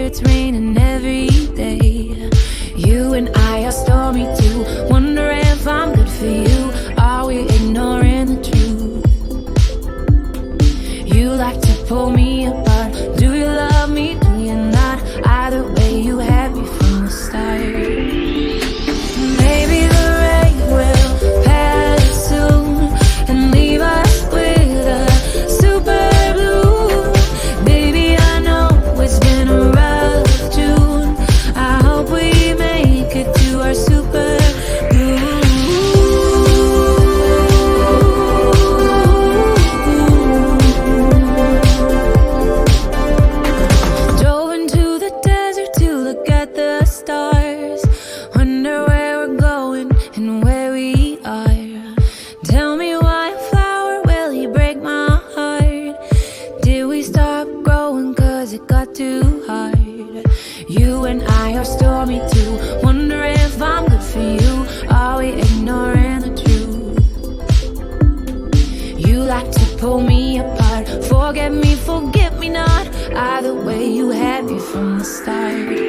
it's raining every day. You and I are stormy too. Wonder if I'm good for you. Are we ignoring the truth? You like to pull me apart. Do you love me? Do you not? Either way, you had me from the start. Maybe the rain will pass soon and leave us with a super blue. Baby, I know it's been a rough June. I hope we make it to our super blue. Drove into the desert to look at the stars. Wonder where we're going and where we are. Tell me why a flower will he break my heart? Did we stop growing cause it got too hard? You and I are stormy too. Wonder if I'm good for you. Are we ignoring the truth? You like to pull me apart. Forget me not. Either way, you had me from the start.